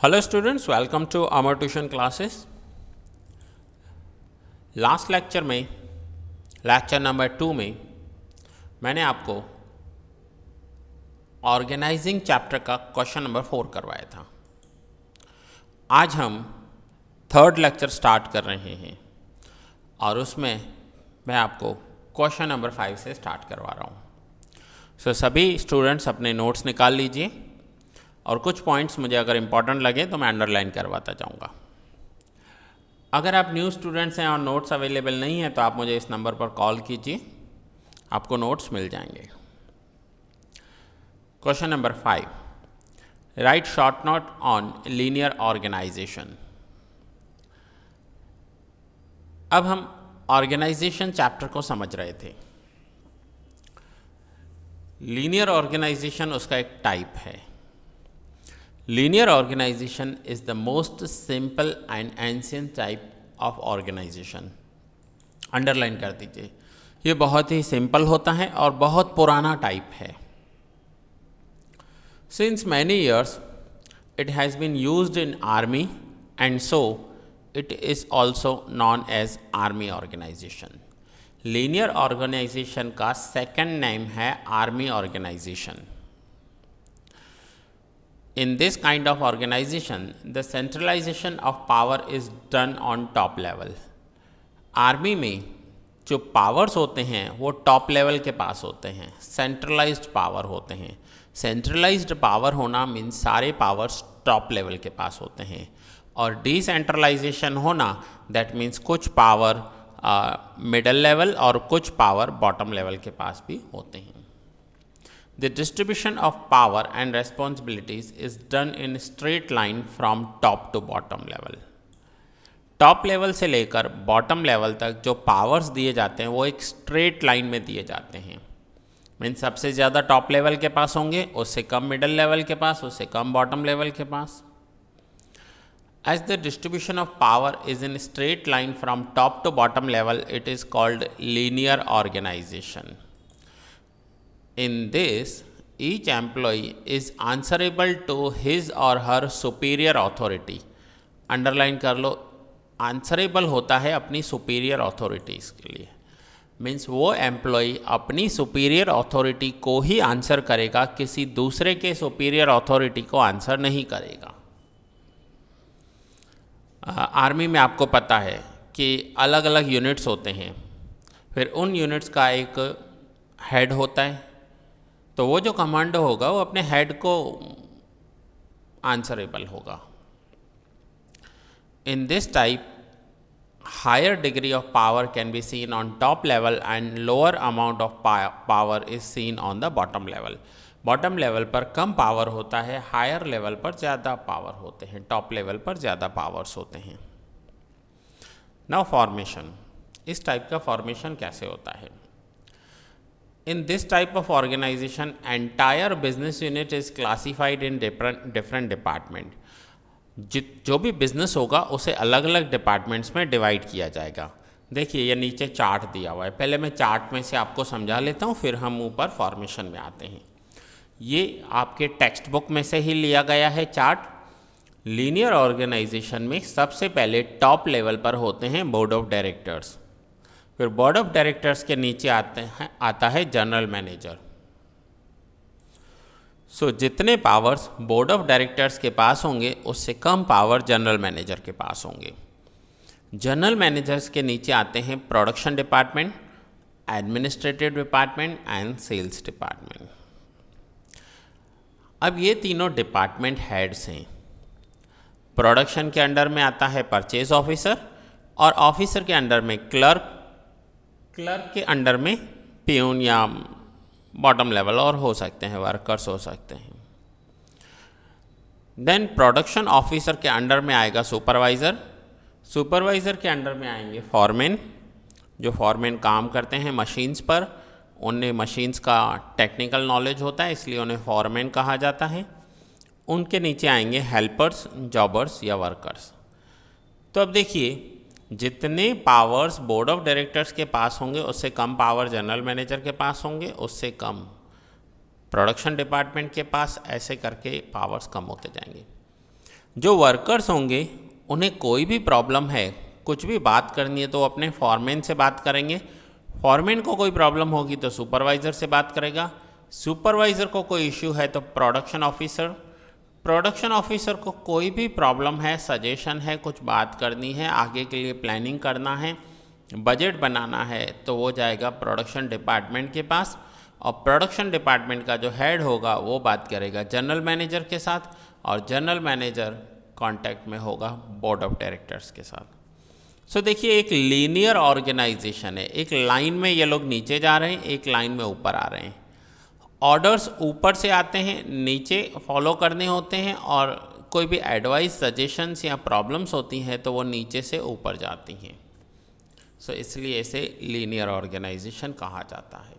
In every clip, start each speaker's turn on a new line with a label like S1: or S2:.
S1: Hello students, welcome to our tuition classes. Last lecture में, lecture number 2 में मैंने आपको ऑर्गेनाइजिंग चैप्टर का क्वेश्चन नंबर 4 करवाया था। आज हम थर्ड लेक्चर स्टार्ट कर रहे हैं और उसमें मैं आपको क्वेश्चन नंबर 5 से स्टार्ट करवा रहा हूँ। सो सभी स्टूडेंट्स अपने नोट्स निकाल लीजिए और कुछ पॉइंट्स मुझे अगर इम्पॉर्टेंट लगे तो मैं अंडरलाइन करवाता जाऊँगा। अगर आप न्यू स्टूडेंट्स हैं और नोट्स अवेलेबल नहीं है तो आप मुझे इस नंबर पर कॉल कीजिए, आपको नोट्स मिल जाएंगे। Question number 5, write short note on linear organisation. अब हम ऑर्गेनाइजेशन चैप्टर को समझ रहे थे। लीनियर ऑर्गेनाइजेशन उसका एक टाइप है। Linear organization is the most simple and ancient type of organization. Underline कर दीजिए, ये बहुत ही सिंपल होता है और बहुत पुराना टाइप है। Since many years it has been used in army and so it is also known as army organization. Linear organization का second name है army organization. In this kind of organization, the centralization of power is done on top level. Army में जो powers होते हैं वो top level के पास होते हैं, सेंट्रलाइज्ड पावर होते हैं। सेंट्रलाइज्ड पावर होना मीन्स सारे पावर्स टॉप लेवल के पास होते हैं, और डिसेंट्रलाइजेशन होना दैट मीन्स कुछ पावर मिडल लेवल और कुछ पावर बॉटम लेवल के पास भी होते हैं। The distribution of power and responsibilities is done in straight line from top to bottom level. Top level से लेकर बॉटम लेवल तक जो पावर्स दिए जाते हैं वो एक स्ट्रेट लाइन में दिए जाते हैं। मीन सबसे ज़्यादा टॉप लेवल के पास होंगे, उससे कम मिडल लेवल के पास, उससे कम बॉटम लेवल के पास। As the distribution of power is in straight line from top to bottom level, it is called linear organization. In this, each employee is answerable to his or her superior authority. Underline कर लो, answerable होता है अपनी superior authorities के लिए। Means वो employee अपनी superior authority को ही answer करेगा, किसी दूसरे के सुपीरियर अथॉरिटी को आंसर नहीं करेगा। आर्मी में आपको पता है कि अलग अलग यूनिट्स होते हैं, फिर उन यूनिट्स का एक हेड होता है, तो वो जो कमांडो होगा वो अपने हेड को आंसरेबल होगा। In this type higher degree of power can be seen on top level and lower amount of power is seen on the bottom level. Bottom level पर कम पावर होता है, हायर लेवल पर ज़्यादा power होते हैं, top level पर ज़्यादा पावर्स होते हैं। नाउ फॉर्मेशन, इस टाइप का फॉर्मेशन कैसे होता है? In this type of organization, entire business unit is classified in different department. जो भी बिजनेस होगा उसे अलग अलग डिपार्टमेंट्स में डिवाइड किया जाएगा। देखिए ये नीचे चार्ट दिया हुआ है, पहले मैं चार्ट में से आपको समझा लेता हूँ, फिर हम ऊपर फॉर्मेशन में आते हैं। ये आपके टेक्स्ट बुक में से ही लिया गया है चार्ट। लीनियर ऑर्गेनाइजेशन में सबसे पहले टॉप लेवल पर होते हैं बोर्ड ऑफ डायरेक्टर्स, फिर बोर्ड ऑफ डायरेक्टर्स के नीचे आता है जनरल मैनेजर। सो जितने पावर्स बोर्ड ऑफ डायरेक्टर्स के पास होंगे उससे कम पावर जनरल मैनेजर के पास होंगे। जनरल मैनेजर्स के नीचे आते हैं production department, administrative department and sales department. अब ये तीनों डिपार्टमेंट हेड्स हैं। प्रोडक्शन के अंडर में आता है परचेज ऑफिसर, और ऑफिसर के अंडर में क्लर्क, क्लर्क के अंडर में पियून या बॉटम लेवल और हो सकते हैं वर्कर्स हो सकते हैं। देन प्रोडक्शन ऑफिसर के अंडर में आएगा सुपरवाइज़र, सुपरवाइज़र के अंडर में आएंगे फॉरमैन, जो फॉरमैन काम करते हैं मशीन्स पर, उन्हें मशीन्स का टेक्निकल नॉलेज होता है इसलिए उन्हें फॉरमैन कहा जाता है। उनके नीचे आएंगे हेल्पर्स, जॉबर्स या वर्कर्स। तो अब देखिए जितने पावर्स बोर्ड ऑफ डायरेक्टर्स के पास होंगे उससे कम पावर जनरल मैनेजर के पास होंगे, उससे कम प्रोडक्शन डिपार्टमेंट के पास, ऐसे करके पावर्स कम होते जाएंगे। जो वर्कर्स होंगे उन्हें कोई भी प्रॉब्लम है, कुछ भी बात करनी है तो अपने फॉरमैन से बात करेंगे, फॉरमैन को कोई प्रॉब्लम होगी तो सुपरवाइज़र से बात करेगा, सुपरवाइज़र को कोई इश्यू है तो प्रोडक्शन ऑफिसर, प्रोडक्शन ऑफिसर को कोई भी प्रॉब्लम है, सजेशन है, कुछ बात करनी है, आगे के लिए प्लानिंग करना है, बजट बनाना है, तो वो जाएगा प्रोडक्शन डिपार्टमेंट के पास, और प्रोडक्शन डिपार्टमेंट का जो हेड होगा वो बात करेगा जनरल मैनेजर के साथ, और जनरल मैनेजर कांटेक्ट में होगा बोर्ड ऑफ डायरेक्टर्स के साथ। सो देखिए एक लीनियर ऑर्गेनाइजेशन है, एक लाइन में ये लोग नीचे जा रहे हैं, एक लाइन में ऊपर आ रहे हैं। ऑर्डर्स ऊपर से आते हैं, नीचे फॉलो करने होते हैं, और कोई भी एडवाइस, सजेशंस या प्रॉब्लम्स होती हैं तो वो नीचे से ऊपर जाती हैं। सो इसलिए इसे लीनियर ऑर्गेनाइजेशन कहा जाता है।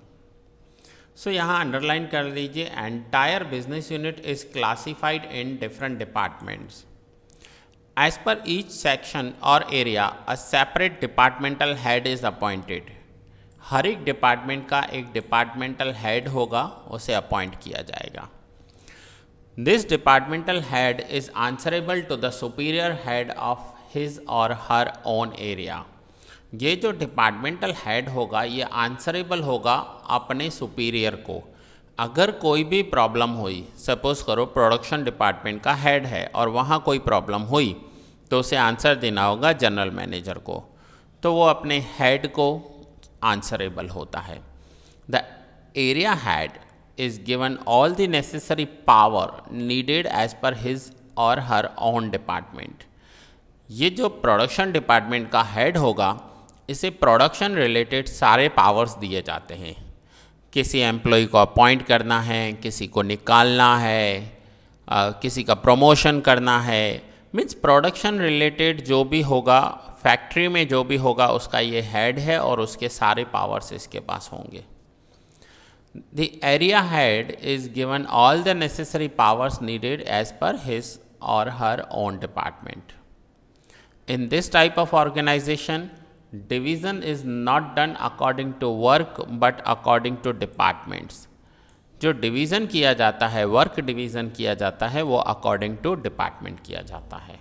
S1: सो यहाँ अंडरलाइन कर लीजिए, entire business unit is classified in different departments. As per each section or area, a separate departmental head is appointed. हर एक डिपार्टमेंट का एक डिपार्टमेंटल हेड होगा, उसे अपॉइंट किया जाएगा। This departmental head is answerable to the superior head of his or her own area. ये जो departmental head होगा ये आंसरेबल होगा अपने सुपीरियर को। अगर कोई भी प्रॉब्लम हुई, सपोज करो प्रोडक्शन डिपार्टमेंट का हेड है और वहाँ कोई प्रॉब्लम हुई, तो उसे आंसर देना होगा जनरल मैनेजर को, तो वो अपने हेड को आंसरेबल होता है। The area head is given all the necessary power needed as per his और हर ओन डिपार्टमेंट। ये जो प्रोडक्शन डिपार्टमेंट का हेड होगा, इसे प्रोडक्शन रिलेटेड सारे पावर्स दिए जाते हैं। किसी एम्प्लॉय को अपॉइंट करना है, किसी को निकालना है, किसी का प्रमोशन करना है, मीन्स प्रोडक्शन रिलेटेड जो भी होगा, फैक्ट्री में जो भी होगा उसका ये हेड है और उसके सारे पावर्स इसके पास होंगे। The area head is given all the necessary powers needed as per his और her own department. In this type of organisation division is not done according to work but according to departments. जो division किया जाता है, work division किया जाता है, वो according to department किया जाता है।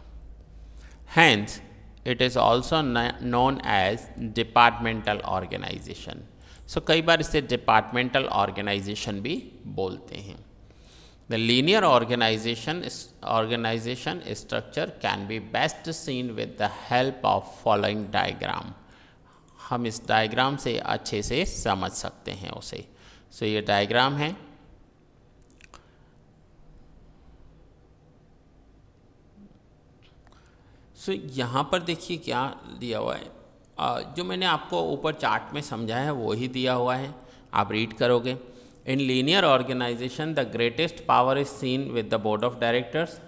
S1: Hence it is also known as departmental organisation. So कई बार इसे डिपार्टमेंटल ऑर्गेनाइजेशन भी बोलते हैं। The linear organisation structure can be best seen with the help of following diagram. हम इस डायग्राम से अच्छे से समझ सकते हैं उसे। सो ये डायग्राम है। सो यहाँ पर देखिए क्या दिया हुआ है, जो मैंने आपको ऊपर चार्ट में समझाया है वो ही दिया हुआ है, आप रीड करोगे। In linear organisation the greatest power is seen with the board of directors.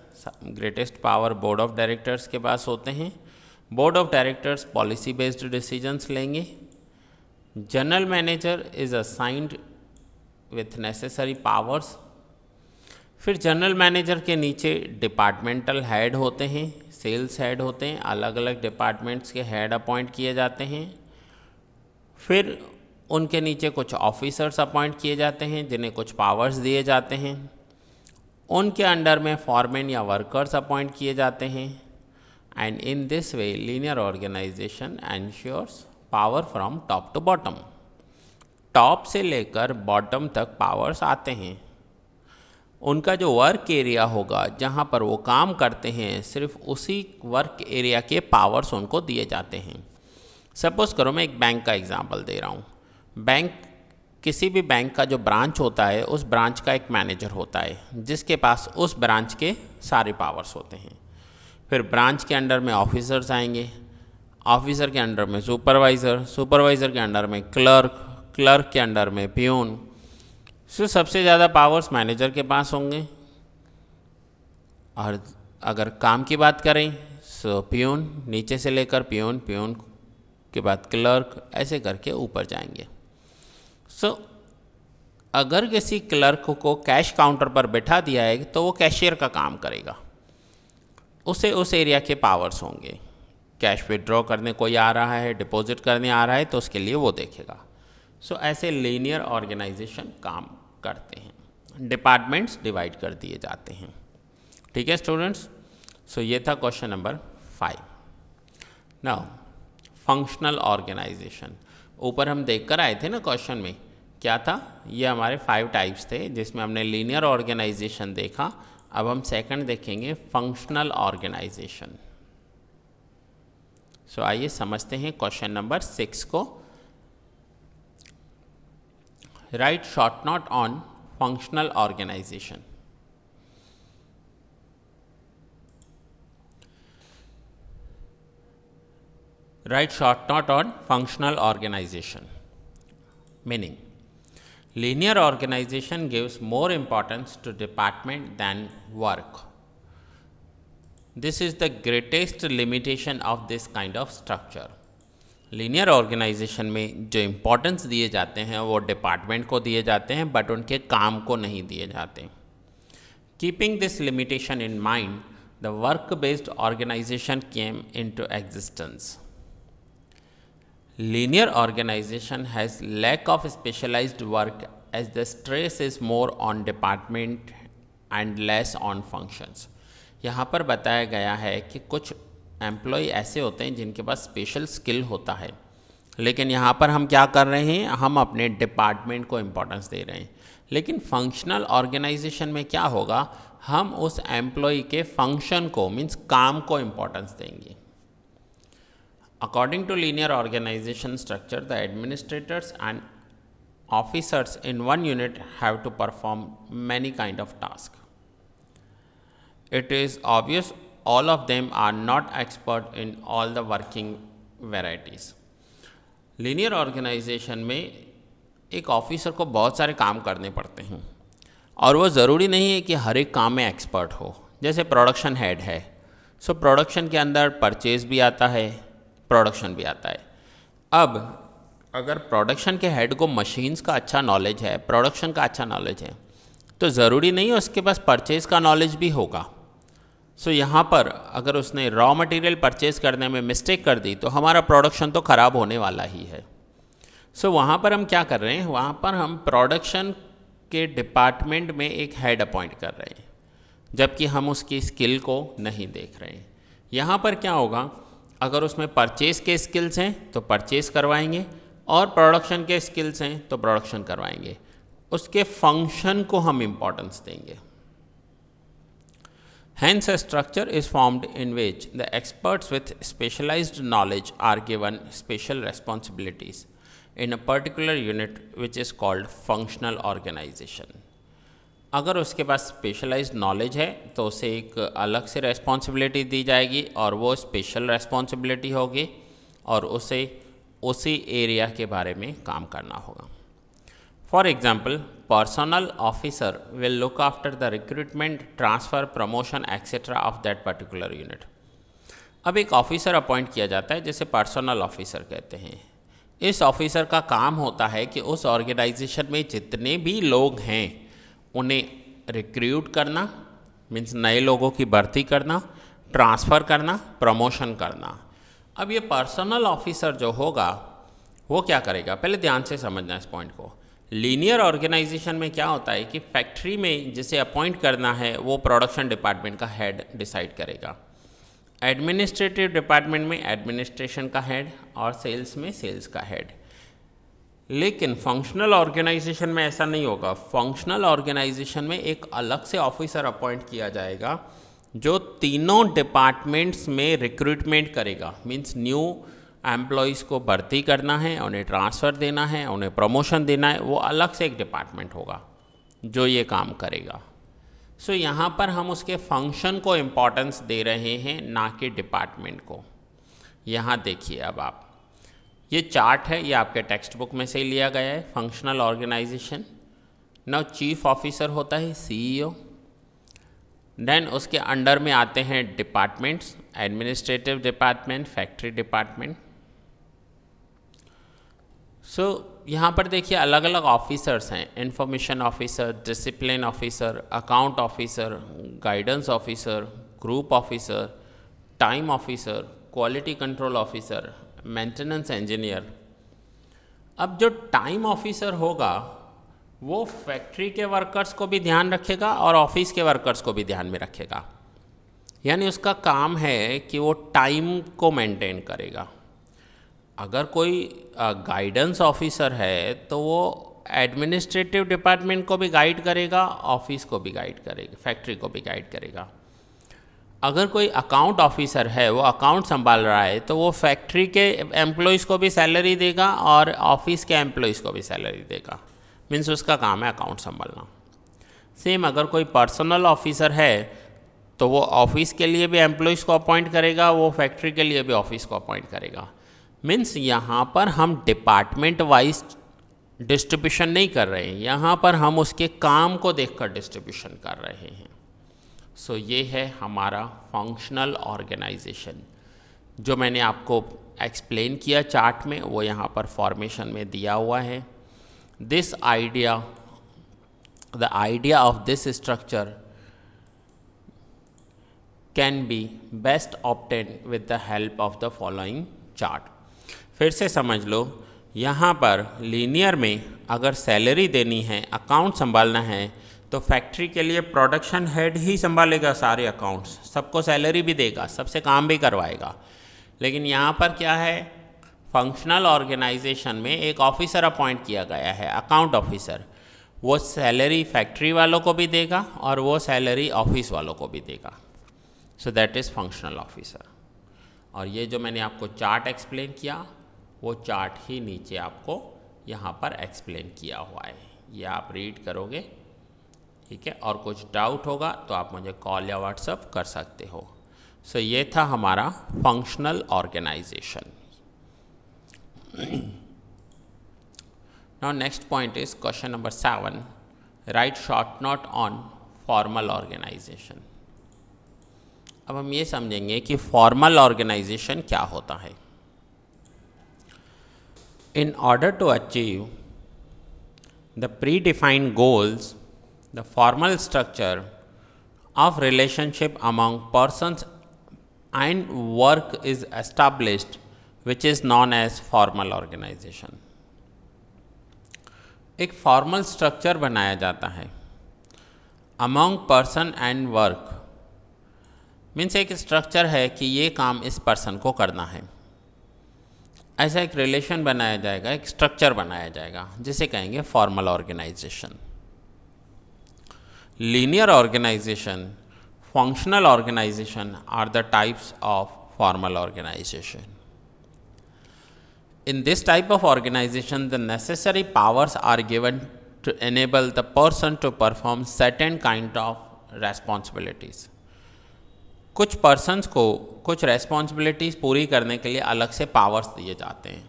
S1: Greatest power board of directors के पास होते हैं। Board of directors policy based decisions लेंगे। General manager is assigned with necessary powers. फिर general manager के नीचे departmental head होते हैं, सेल्स हेड होते हैं, अलग अलग डिपार्टमेंट्स के हेड अपॉइंट किए जाते हैं। फिर उनके नीचे कुछ ऑफिसर्स अपॉइंट किए जाते हैं जिन्हें कुछ पावर्स दिए जाते हैं। उनके अंडर में फॉरमैन या वर्कर्स अपॉइंट किए जाते हैं। And in this way linear organisation ensures power from top to bottom. Top से लेकर बॉटम तक पावर्स आते हैं। उनका जो वर्क एरिया होगा जहाँ पर वो काम करते हैं, सिर्फ उसी वर्क एरिया के पावर्स उनको दिए जाते हैं। सपोज़ करो मैं एक बैंक का एग्जांपल दे रहा हूँ। बैंक, किसी भी बैंक का जो ब्रांच होता है उस ब्रांच का एक मैनेजर होता है जिसके पास उस ब्रांच के सारे पावर्स होते हैं। फिर ब्रांच के अंडर में ऑफिसर्स आएंगे, ऑफिसर के अंडर में सुपरवाइज़र, सुपरवाइज़र के अंडर में क्लर्क, क्लर्क के अंडर में प्यून। सो सबसे ज़्यादा पावर्स मैनेजर के पास होंगे। और अगर काम की बात करें सो प्यून, नीचे से लेकर प्यून, प्यून के बाद क्लर्क, ऐसे करके ऊपर जाएंगे। सो अगर किसी क्लर्क को कैश काउंटर पर बैठा दिया है तो वो कैशियर का काम करेगा, उसे उस एरिया के पावर्स होंगे। कैश विड्रॉ करने कोई आ रहा है, डिपॉजिट करने आ रहा है तो उसके लिए वो देखेगा। सो ऐसे लीनियर ऑर्गेनाइजेशन काम करते हैं। डिपार्टमेंट्स डिवाइड कर दिए जाते हैं। ठीक है स्टूडेंट्स। सो ये था question number 5। Now functional organisation, ऊपर हम देख कर आए थे ना क्वेश्चन में, क्या था, ये हमारे 5 टाइप्स थे जिसमें हमने लीनियर ऑर्गेनाइजेशन देखा। अब हम सेकंड देखेंगे फंक्शनल ऑर्गेनाइजेशन। सो आइए समझते हैं क्वेश्चन नंबर 6 को। Write short note on functional organisation. Write short note on functional organization. Meaning, linear organization gives more importance to department than work. This is the greatest limitation of this kind of structure. Linear organisation में जो importance दिए जाते हैं वो department को दिए जाते हैं, बट उनके काम को नहीं दिए जाते। Keeping this limitation in mind, the work based organisation came into existence. Linear organization has lack of specialized work as the stress is more on department and less on functions. यहाँ पर बताया गया है कि कुछ एम्प्लॉय ऐसे होते हैं जिनके पास स्पेशल स्किल होता है, लेकिन यहाँ पर हम क्या कर रहे हैं, हम अपने डिपार्टमेंट को इम्पोर्टेंस दे रहे हैं। लेकिन फंक्शनल ऑर्गेनाइजेशन में क्या होगा, हम उस एम्प्लॉय के फंक्शन को, मीन्स काम को इम्पोर्टेंस देंगे। According to linear organization structure, the administrators and officers in one unit have to perform many kind of tasks. It is obvious all of them are not expert in all the working varieties. Linear organization में एक officer को बहुत सारे काम करने पड़ते हैं और वो ज़रूरी नहीं है कि हर एक काम में एक्सपर्ट हो। जैसे प्रोडक्शन हेड है, सो प्रोडक्शन के अंदर परचेज भी आता है, प्रोडक्शन भी आता है। अब अगर प्रोडक्शन के हेड को मशीन्स का अच्छा नॉलेज है, प्रोडक्शन का अच्छा नॉलेज है, तो ज़रूरी नहीं है उसके पास परचेज़ का नॉलेज भी होगा। सो यहाँ पर अगर उसने रॉ मटेरियल परचेज़ करने में मिस्टेक कर दी तो हमारा प्रोडक्शन तो ख़राब होने वाला ही है। सो वहाँ पर हम क्या कर रहे हैं, वहाँ पर हम प्रोडक्शन के डिपार्टमेंट में एक हेड अपॉइंट कर रहे हैं, जबकि हम उसकी स्किल को नहीं देख रहे हैं। यहाँ पर क्या होगा, अगर उसमें परचेज के स्किल्स हैं तो परचेज करवाएंगे और प्रोडक्शन के स्किल्स हैं तो प्रोडक्शन करवाएंगे, उसके फंक्शन को हम इम्पोर्टेंस देंगे। Hence a structure is formed in which the experts with specialized knowledge are given special responsibilities in a particular unit which is called functional organization. अगर उसके पास स्पेशलाइज्ड नॉलेज है तो उसे एक अलग से रेस्पॉन्सिबिलिटी दी जाएगी और वो स्पेशल रेस्पॉन्सिबिलिटी होगी और उसे उसी एरिया के बारे में काम करना होगा। For example, personal officer will look after the recruitment, transfer, promotion etcetera of that particular unit. अब एक ऑफिसर अपॉइंट किया जाता है जिसे पर्सनल ऑफिसर कहते हैं। इस ऑफिसर का काम होता है कि उस ऑर्गेनाइजेशन में जितने भी लोग हैं उन्हें रिक्रूट करना, मीन्स नए लोगों की भर्ती करना, ट्रांसफ़र करना, प्रमोशन करना। अब ये पर्सनल ऑफिसर जो होगा वो क्या करेगा, पहले ध्यान से समझना इस पॉइंट को। लीनियर ऑर्गेनाइजेशन में क्या होता है कि फैक्ट्री में जिसे अपॉइंट करना है वो प्रोडक्शन डिपार्टमेंट का हेड डिसाइड करेगा, एडमिनिस्ट्रेटिव डिपार्टमेंट में एडमिनिस्ट्रेशन का हेड और सेल्स में सेल्स का हेड। लेकिन फंक्शनल ऑर्गेनाइजेशन में ऐसा नहीं होगा। फंक्शनल ऑर्गेनाइजेशन में एक अलग से ऑफिसर अपॉइंट किया जाएगा जो तीनों डिपार्टमेंट्स में रिक्रूटमेंट करेगा, मीन्स न्यू एम्प्लॉयज़ को भर्ती करना है, उन्हें ट्रांसफ़र देना है, उन्हें प्रमोशन देना है, वो अलग से एक डिपार्टमेंट होगा जो ये काम करेगा। सो यहाँ पर हम उसके फंक्शन को इम्पोर्टेंस दे रहे हैं, ना कि डिपार्टमेंट को। यहाँ देखिए, अब आप ये चार्ट है, ये आपके टेक्स्ट बुक में से ही लिया गया है। Functional organisation, now chief officer होता है CEO, देन उसके अंडर में आते हैं departments, administrative department, factory department. So यहाँ पर देखिए अलग अलग ऑफिसर्स हैं, information officer, discipline officer, account officer, guidance officer, group officer, time officer, quality control officer, maintenance engineer. अब जो टाइम ऑफिसर होगा वो फैक्ट्री के वर्कर्स को भी ध्यान रखेगा और ऑफिस के वर्कर्स को भी ध्यान में रखेगा। यानी उसका काम है कि वो टाइम को मेंटेन करेगा। अगर कोई गाइडेंस ऑफिसर है तो वो एडमिनिस्ट्रेटिव डिपार्टमेंट को भी गाइड करेगा, ऑफिस को भी गाइड करेगा, फैक्ट्री को भी गाइड करेगा। अगर कोई अकाउंट ऑफिसर है, वो अकाउंट संभाल रहा है, तो वो फैक्ट्री के एम्प्लॉयज़ को भी सैलरी देगा और ऑफिस के एम्प्लॉयज़ को भी सैलरी देगा। मीन्स उसका काम है अकाउंट संभालना। सेम अगर कोई पर्सनल ऑफिसर है तो वो ऑफिस के लिए भी एम्प्लॉयज़ को अपॉइंट करेगा, वो फैक्ट्री के लिए भी ऑफिस को अपॉइंट करेगा। मीन्स यहाँ पर हम डिपार्टमेंट वाइज डिस्ट्रीब्यूशन नहीं कर रहे हैं, यहाँ पर हम उसके काम को देखकर डिस्ट्रीब्यूशन कर रहे हैं। सो ये है हमारा फंक्शनल ऑर्गेनाइजेशन। जो मैंने आपको एक्सप्लेन किया चार्ट में, वो यहाँ पर फॉर्मेशन में दिया हुआ है। This idea, the idea of this structure can be best obtain with the help of the following chart. फिर से समझ लो, यहाँ पर लीनियर में अगर सैलरी देनी है, अकाउंट संभालना है, तो फैक्ट्री के लिए प्रोडक्शन हेड ही संभालेगा सारे अकाउंट्स, सबको सैलरी भी देगा, सबसे काम भी करवाएगा। लेकिन यहाँ पर क्या है, फंक्शनल ऑर्गेनाइजेशन में एक ऑफिसर अपॉइंट किया गया है, अकाउंट ऑफिसर। वो सैलरी फैक्ट्री वालों को भी देगा और वो सैलरी ऑफिस वालों को भी देगा। So that is functional officer. और ये जो मैंने आपको चार्ट एक्सप्लेन किया, वो चार्ट ही नीचे आपको यहाँ पर एक्सप्लेन किया हुआ है, ये आप रीड करोगे, ठीक है। और कुछ डाउट होगा तो आप मुझे कॉल या व्हाट्सएप कर सकते हो। सो ये था हमारा functional organisation. Now next point is question number 7, write short note on formal organisation. अब हम ये समझेंगे कि फॉर्मल ऑर्गेनाइजेशन क्या होता है। In order to achieve the predefined goals, the formal structure of relationship among persons and work is established, which is known as formal organization. एक formal structure बनाया जाता है among person and work, means एक structure है कि ये काम इस पर्सन को करना है। ऐसा एक रिलेशन बनाया जाएगा, एक स्ट्रक्चर बनाया जाएगा, जिसे कहेंगे formal organisation. Linear organisation, functional organisation are the types of formal organisation. In this type of organization, the necessary powers are given to enable the person to perform certain kind of responsibilities. कुछ persons को कुछ responsibilities पूरी करने के लिए अलग से powers दिए जाते हैं।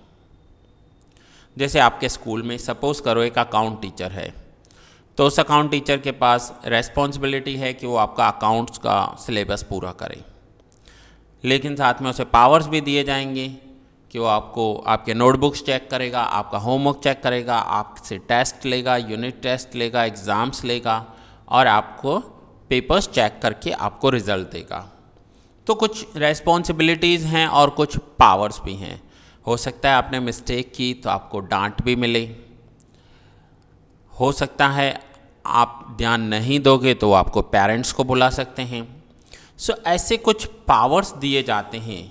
S1: जैसे आपके स्कूल में सपोज़ करो एक अकाउंट टीचर है, तो उस अकाउंट टीचर के पास रेस्पॉन्सिबिलिटी है कि वो आपका अकाउंट्स का सिलेबस पूरा करे, लेकिन साथ में उसे पावर्स भी दिए जाएंगे कि वो आपको आपके नोटबुक्स चेक करेगा, आपका होमवर्क चेक करेगा, आपसे टेस्ट लेगा, यूनिट टेस्ट लेगा, एग्ज़ाम्स लेगा और आपको पेपर्स चेक करके आपको रिज़ल्ट देगा। तो कुछ रेस्पॉन्सिबिलिटीज़ हैं और कुछ पावर्स भी हैं। हो सकता है आपने मिस्टेक की तो आपको डांट भी मिले, हो सकता है आप ध्यान नहीं दोगे तो आपको पेरेंट्स को बुला सकते हैं। सो ऐसे कुछ पावर्स दिए जाते हैं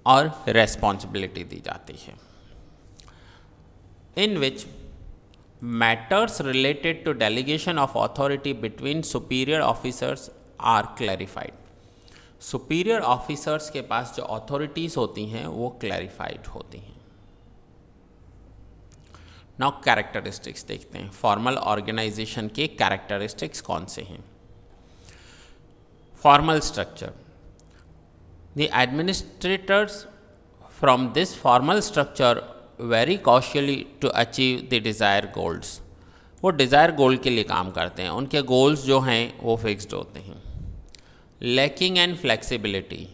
S1: और रेस्पॉन्सिबिलिटी दी जाती है, इन विच matters related to delegation of authority between superior officers are clarified. superior officers के पास जो authorities होती हैं वो clarified होती हैं। now characteristics देखते हैं, formal organization के characteristics कौन से हैं। formal structure, the administrators from this formal structure very cautiously to achieve the desired goals। वो डिज़ायर गोल के लिए काम करते हैं, उनके गोल्स जो हैं वो फिक्स्ड होते हैं। लैकिंग एंड फ्लेक्सिबिलिटी,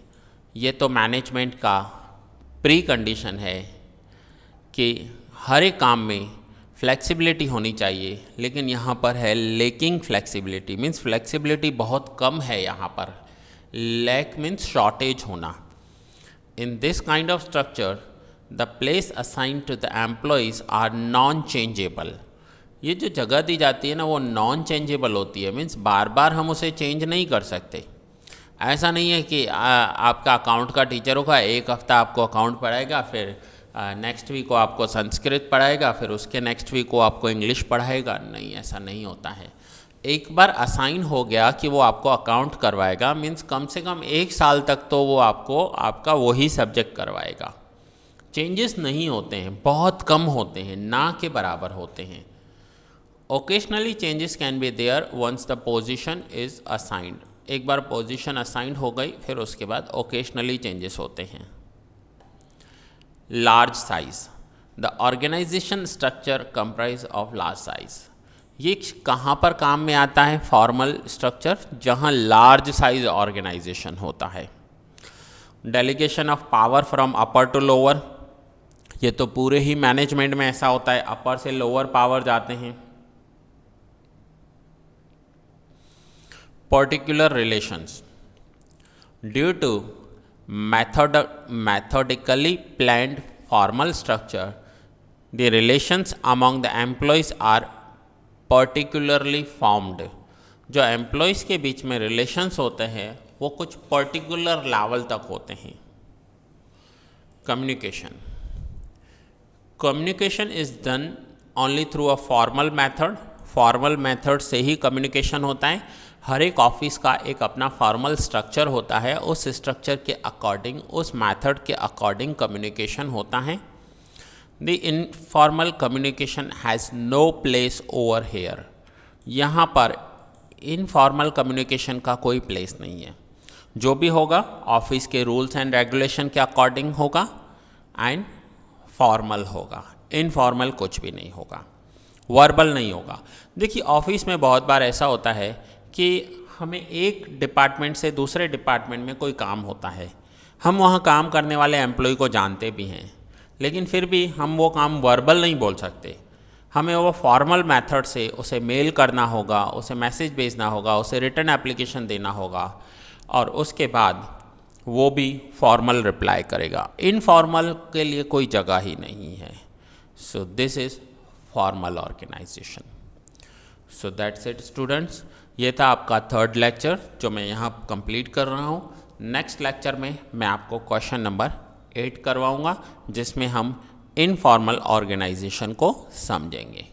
S1: ये तो मैनेजमेंट का प्री कंडीशन है कि हर एक काम में फ्लेक्सिबिलिटी होनी चाहिए, लेकिन यहाँ पर है लैकिंग फ्लेक्सिबिलिटी, मीन्स फ्लेक्सिबिलिटी बहुत कम है यहाँ पर। लैक मीन्स शॉर्टेज होना। In this kind of structure the place assign to the employees are non changeable. ये जो जगह दी जाती है ना वो नॉन चेंजेबल होती है, मीन्स बार बार हम उसे चेंज नहीं कर सकते। ऐसा नहीं है कि आपका अकाउंट का टीचर होगा, एक हफ्ता आपको अकाउंट पढ़ाएगा, फिर नेक्स्ट वीक को आपको संस्कृत पढ़ाएगा, फिर उसके नेक्स्ट वीक को आपको इंग्लिश पढ़ाएगा। नहीं, ऐसा नहीं होता है। एक बार असाइन हो गया कि वो आपको अकाउंट करवाएगा, मीन्स कम से कम 1 साल तक तो वो आपको आपका वही सब्जेक्ट करवाएगा। चेंजेस नहीं होते हैं, बहुत कम होते हैं, ना के बराबर होते हैं। Occasionally changes can be there once the position is assigned. एक बार पोजीशन असाइंड हो गई, फिर उसके बाद ओकेशनली चेंजेस होते हैं। Large size, the organization structure comprise of large size. ये कहाँ पर काम में आता है? फॉर्मल स्ट्रक्चर, जहाँ लार्ज साइज ऑर्गेनाइजेशन होता है। Delegation of power from upper to lower, ये तो पूरे ही मैनेजमेंट में ऐसा होता है, अपर से लोअर पावर जाते हैं। Particular relations, due to methodically planned formal structure, the relations among the employees are particularly formed। जो एम्प्लॉयज़ के बीच में रिलेशंस होते हैं वो कुछ पर्टिकुलर लेवल तक होते हैं। Communication, communication is done only through a formal method. Formal method से ही कम्युनिकेशन होता है। हर एक ऑफिस का एक अपना फॉर्मल स्ट्रक्चर होता है, उस स्ट्रक्चर के अकॉर्डिंग, उस मेथड के अकॉर्डिंग कम्युनिकेशन होता है। The informal communication has no place over here. यहाँ पर इनफॉर्मल कम्युनिकेशन का कोई प्लेस नहीं है। जो भी होगा ऑफिस के रूल्स एंड रेगुलेशन के अकॉर्डिंग होगा एंड फॉर्मल होगा। इनफॉर्मल कुछ भी नहीं होगा, वर्बल नहीं होगा। देखिए ऑफिस में बहुत बार ऐसा होता है कि हमें एक डिपार्टमेंट से दूसरे डिपार्टमेंट में कोई काम होता है, हम वहाँ काम करने वाले एम्प्लॉय को जानते भी हैं, लेकिन फिर भी हम वो काम वर्बल नहीं बोल सकते। हमें वो फॉर्मल मेथड से उसे मेल करना होगा, उसे मैसेज भेजना होगा, उसे रिटर्न एप्लीकेशन देना होगा और उसके बाद वो भी फॉर्मल रिप्लाई करेगा। इनफॉर्मल के लिए कोई जगह ही नहीं है। So this is formal organization. So that's it students. ये था आपका 3rd लेक्चर जो मैं यहाँ कंप्लीट कर रहा हूँ। नेक्स्ट लेक्चर में मैं आपको क्वेश्चन नंबर 8 करवाऊँगा, जिसमें हम इनफॉर्मल ऑर्गेनाइजेशन को समझेंगे।